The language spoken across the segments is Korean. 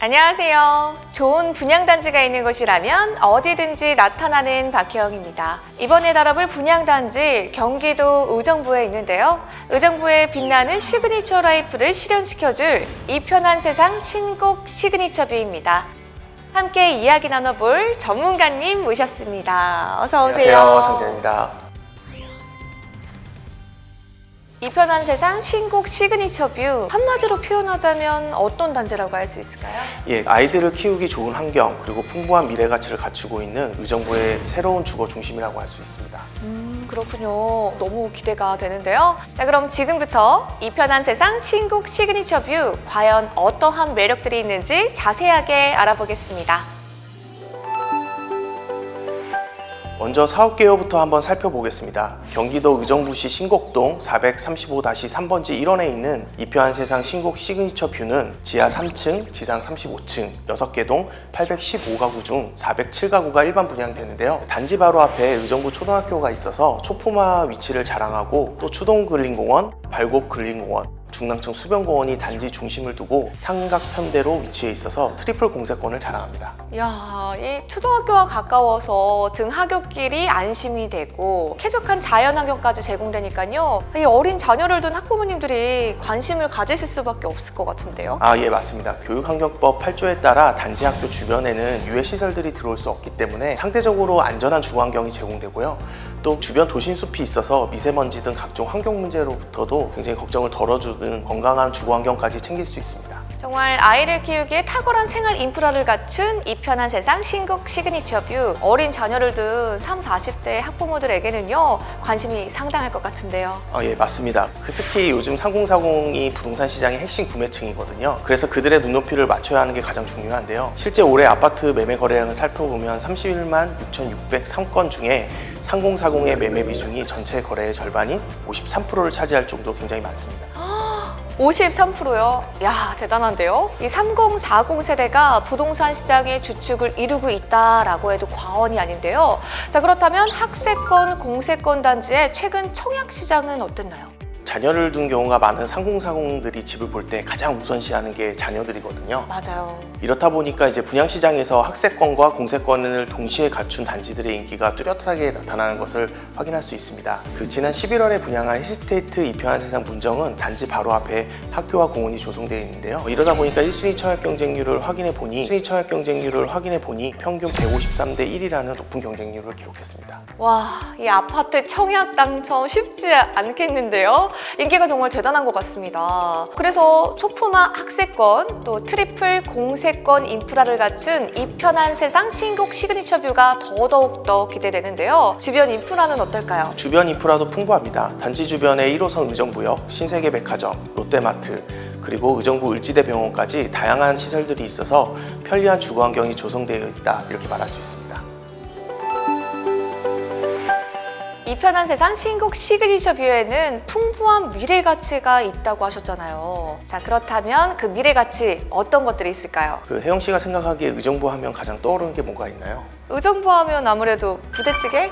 안녕하세요. 좋은 분양단지가 있는 곳이라면 어디든지 나타나는 박혜영입니다. 이번에 다뤄볼 분양단지 경기도 의정부에 있는데요. 의정부의 빛나는 시그니처 라이프를 실현시켜줄 이 편한 세상 신곡 시그니처 뷰입니다. 함께 이야기 나눠볼 전문가님 모셨습니다. 어서 오세요. 안녕하세요. 장재입니다. 이 편한 세상 신곡 시그니처 뷰, 한마디로 표현하자면 어떤 단지라고 할 수 있을까요? 예, 아이들을 키우기 좋은 환경 그리고 풍부한 미래 가치를 갖추고 있는 의정부의 새로운 주거 중심이라고 할 수 있습니다. 그렇군요. 너무 기대가 되는데요. 자, 그럼 지금부터 이 편한 세상 신곡 시그니처 뷰, 과연 어떠한 매력들이 있는지 자세하게 알아보겠습니다. 먼저 사업 개요부터 한번 살펴보겠습니다. 경기도 의정부시 신곡동 435-3번지 1원에 있는 이 편한 세상 신곡 시그니처 뷰는 지하 3층, 지상 35층, 6개 동 815가구 중 407가구가 일반 분양되는데요. 단지 바로 앞에 의정부 초등학교가 있어서 초품화 위치를 자랑하고 또 추동 근린공원, 발곡 근린공원, 중랑천 수변공원이 단지 중심을 두고 삼각편대로 위치해 있어서 트리플 공세권을 자랑합니다. 이야, 이 초등학교와 가까워서 등하굣길이 안심이 되고 쾌적한 자연환경까지 제공되니까요. 이 어린 자녀를 둔 학부모님들이 관심을 가지실 수밖에 없을 것 같은데요. 예, 맞습니다. 교육환경법 8조에 따라 단지 학교 주변에는 유해시설들이 들어올 수 없기 때문에 상대적으로 안전한 주거환경이 제공되고요. 또 주변 도심숲이 있어서 미세먼지 등 각종 환경 문제로부터도 굉장히 걱정을 덜어주는 건강한 주거환경까지 챙길 수 있습니다. 정말 아이를 키우기에 탁월한 생활 인프라를 갖춘 이 편한 세상 신곡 시그니처 뷰, 어린 자녀를 둔 30, 40대 학부모들에게는요 관심이 상당할 것 같은데요. 예, 맞습니다. 특히 요즘 3040이 부동산 시장의 핵심 구매층이거든요. 그래서 그들의 눈높이를 맞춰야 하는 게 가장 중요한데요. 실제 올해 아파트 매매 거래량을 살펴보면 31만 6,603건 중에 3040의 매매 비중이 전체 거래의 절반인 53%를 차지할 정도로 굉장히 많습니다. 53%요? 야, 대단한데요? 이 3040 세대가 부동산 시장의 주축을 이루고 있다라고 해도 과언이 아닌데요. 자, 그렇다면 학세권, 공세권 단지의 최근 청약 시장은 어땠나요? 자녀를 둔 경우가 많은 3040들이 집을 볼 때 가장 우선시하는 게 자녀들이거든요. 맞아요. 이렇다 보니까 이제 분양시장에서 학세권과 공세권을 동시에 갖춘 단지들의 인기가 뚜렷하게 나타나는 것을 확인할 수 있습니다. 지난 11월에 분양한 힐스테이트 이 편한 세상 문정은 단지 바로 앞에 학교와 공원이 조성되어 있는데요. 이러다 보니까 1순위 청약 경쟁률을 확인해 보니 평균 153대 1이라는 높은 경쟁률을 기록했습니다. 와, 이 아파트 청약 당첨 쉽지 않겠는데요? 인기가 정말 대단한 것 같습니다. 그래서 초품화 학세권, 또 트리플 공세권 인프라를 갖춘 이 편한 세상 신곡 시그니처 뷰가 더더욱 기대되는데요. 주변 인프라는 어떨까요? 주변 인프라도 풍부합니다. 단지 주변에 1호선 의정부역, 신세계백화점, 롯데마트, 그리고 의정부 을지대병원까지 다양한 시설들이 있어서 편리한 주거 환경이 조성되어 있다, 이렇게 말할 수 있습니다. 이 편한 세상 신곡 시그니처 뷰에는 풍부한 미래 가치가 있다고 하셨잖아요. 자, 그렇다면 그 미래 가치 어떤 것들이 있을까요? 혜영 씨가 생각하기에 의정부 하면 가장 떠오르는 게 뭐가 있나요? 의정부 하면 아무래도 부대찌개?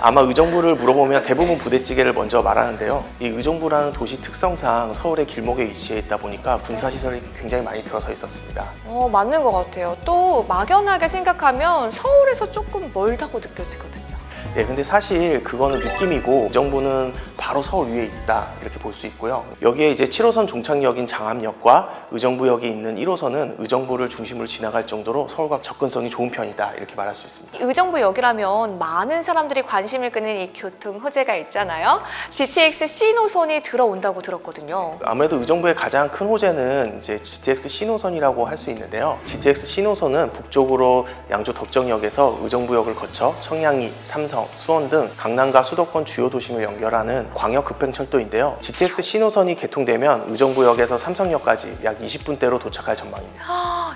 아마 의정부를 물어보면 대부분 부대찌개를 먼저 말하는데요. 이 의정부라는 도시 특성상 서울의 길목에 위치해 있다 보니까 군사시설이 굉장히 많이 들어서 있었습니다. 맞는 것 같아요. 또 막연하게 생각하면 서울에서 조금 멀다고 느껴지거든요. 예, 근데 사실 그거는 느낌이고 의정부는 바로 서울 위에 있다, 이렇게 볼 수 있고요. 여기에 이제 7호선 종착역인 장암역과 의정부역이 있는 1호선은 의정부를 중심으로 지나갈 정도로 서울과 접근성이 좋은 편이다, 이렇게 말할 수 있습니다. 의정부역이라면 많은 사람들이 관심을 끄는 이 교통 호재가 있잖아요. GTX C노선이 들어온다고 들었거든요. 아무래도 의정부의 가장 큰 호재는 이제 GTX C노선이라고 할 수 있는데요. GTX C노선은 북쪽으로 양조 덕정역에서 의정부역을 거쳐 청량리, 삼성, 수원 등 강남과 수도권 주요 도심을 연결하는 광역 급행철도인데요. GTX C노선이 개통되면 의정부역에서 삼성역까지 약 20분대로 도착할 전망입니다.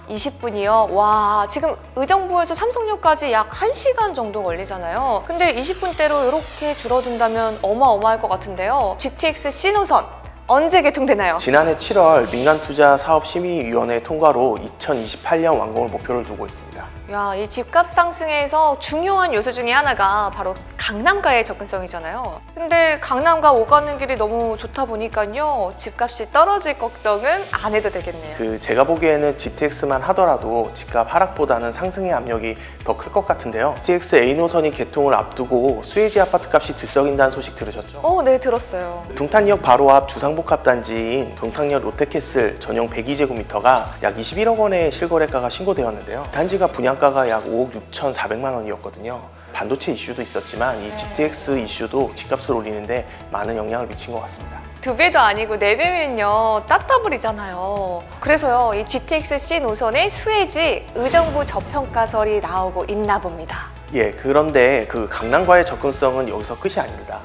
20분이요? 와, 지금 의정부에서 삼성역까지 약 1시간 정도 걸리잖아요. 근데 20분대로 이렇게 줄어든다면 어마어마할 것 같은데요. GTX C노선 언제 개통되나요? 지난해 7월 민간투자사업심의위원회 통과로 2028년 완공을 목표를 두고 있습니다. 야, 이 집값 상승에서 중요한 요소 중에 하나가 바로 강남가의 접근성이잖아요. 근데 강남가 오가는 길이 너무 좋다 보니까요, 집값이 떨어질 걱정은 안 해도 되겠네요. 제가 보기에는 GTX만 하더라도 집값 하락보다는 상승의 압력이 더 클 것 같은데요. GTX A 노선이 개통을 앞두고 수혜지 아파트 값이 들썩인다는 소식 들으셨죠? 네, 들었어요. 동탄역 바로 앞 주상복합 단지인 동탄역 롯데캐슬 전용 102제곱미터가 약 21억 원의 실거래가가 신고되었는데요. 단지가 분양가가 약 5억 6,400만 원이었거든요. 반도체 이슈도 있었지만 이 GTX 이슈도 집값을 올리는데 많은 영향을 미친 것 같습니다. 2배도 아니고 4배면요, 따따블이잖아요. 그래서요, 이 GTX-C 노선의 수혜지 의정부 저평가설이 나오고 있나 봅니다. 예, 그런데 그 강남과의 접근성은 여기서 끝이 아닙니다.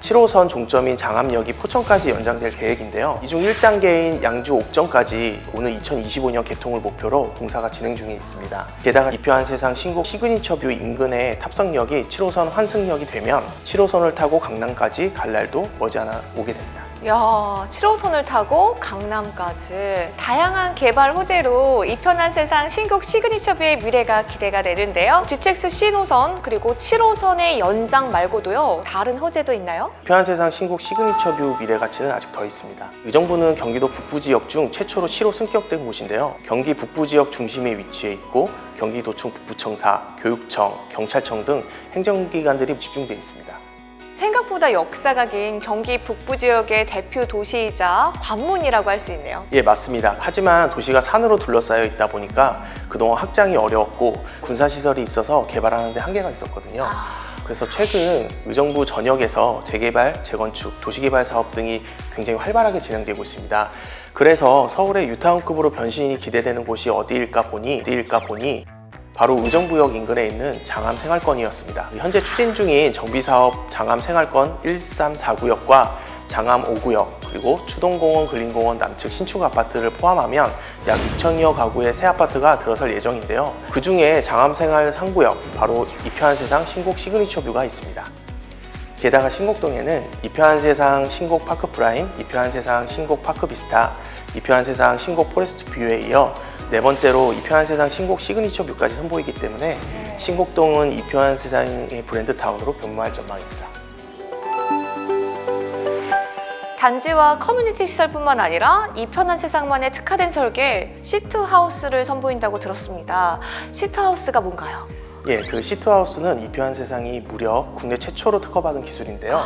7호선 종점인 장암역이 포천까지 연장될 계획인데요. 이 중 1단계인 양주 옥정까지 오는 2025년 개통을 목표로 공사가 진행 중에 있습니다. 게다가 이표한 세상 신곡 시그니처 뷰 인근의 탑승역이 7호선 환승역이 되면 7호선을 타고 강남까지 갈 날도 머지않아 오게 됩니다. 야, 7호선을 타고 강남까지 다양한 개발 호재로 이편한 세상 신곡 시그니처뷰의 미래가 기대가 되는데요. GTX-C 노선 그리고 7호선의 연장 말고도요, 다른 호재도 있나요? 이편한 세상 신곡 시그니처 뷰 미래 가치는 아직 더 있습니다. 의정부는 경기도 북부 지역 중 최초로 시로 승격된 곳인데요. 경기 북부 지역 중심에 위치해 있고 경기도청 북부청사, 교육청, 경찰청 등 행정기관들이 집중되어 있습니다. 생각보다 역사가 긴 경기 북부 지역의 대표 도시이자 관문이라고 할 수 있네요. 예, 맞습니다. 하지만 도시가 산으로 둘러싸여 있다 보니까 그동안 확장이 어려웠고 군사시설이 있어서 개발하는 데 한계가 있었거든요. 그래서 최근 의정부 전역에서 재개발, 재건축, 도시개발 사업 등이 굉장히 활발하게 진행되고 있습니다. 그래서 서울의 뉴타운급으로 변신이 기대되는 곳이 어디일까 보니 바로 의정부역 인근에 있는 장암생활권이었습니다. 현재 추진 중인 정비사업 장암생활권 1349역과 장암 5구역 그리고 추동공원, 근린공원 남측 신축 아파트를 포함하면 약 6천여 가구의 새 아파트가 들어설 예정인데요. 그 중에 장암생활 3구역, 바로 이표한 세상 신곡 시그니처 뷰가 있습니다. 게다가 신곡동에는 이표한 세상 신곡 파크 프라임, 이표한 세상 신곡 파크 비스타, 이표한 세상 신곡 포레스트 뷰에 이어 네 번째로 이표한 세상 신곡 시그니처 뷰까지 선보이기 때문에 신곡동은 이표한 세상의 브랜드 타운으로 변모할 전망입니다. 단지와 커뮤니티 시설뿐만 아니라 이편한 세상만의 특화된 설계, 시트하우스를 선보인다고 들었습니다. 시트하우스가 뭔가요? 예, 그 시트하우스는 이표한 세상이 무려 국내 최초로 특허받은 기술인데요.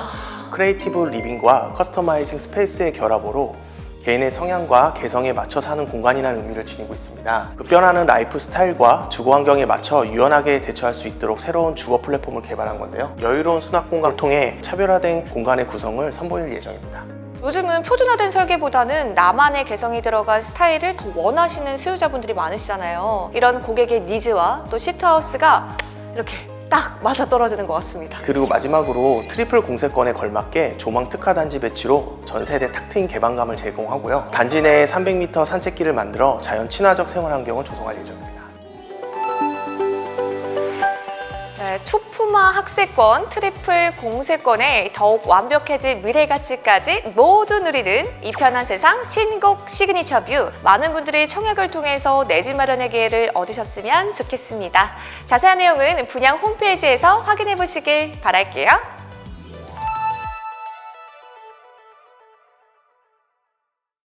크리에이티브 리빙과 커스터마이징 스페이스의 결합으로 개인의 성향과 개성에 맞춰 사는 공간이라는 의미를 지니고 있습니다. 변하는 라이프 스타일과 주거 환경에 맞춰 유연하게 대처할 수 있도록 새로운 주거 플랫폼을 개발한 건데요. 여유로운 수납 공간을 통해 차별화된 공간의 구성을 선보일 예정입니다. 요즘은 표준화된 설계보다는 나만의 개성이 들어간 스타일을 더 원하시는 수요자분들이 많으시잖아요. 이런 고객의 니즈와 또 시트하우스가 이렇게 딱 맞아떨어지는 것 같습니다. 그리고 마지막으로 트리플 공세권에 걸맞게 조망 특화 단지 배치로 전 세대 탁 트인 개방감을 제공하고요. 단지 내에 300m 산책길을 만들어 자연 친화적 생활 환경을 조성할 예정입니다. 투푸마 학세권, 트리플 공세권에 더욱 완벽해질 미래 가치까지 모두 누리는 이편한 세상 신곡 시그니처 뷰. 많은 분들이 청약을 통해서 내 집 마련의 기회를 얻으셨으면 좋겠습니다. 자세한 내용은 분양 홈페이지에서 확인해 보시길 바랄게요.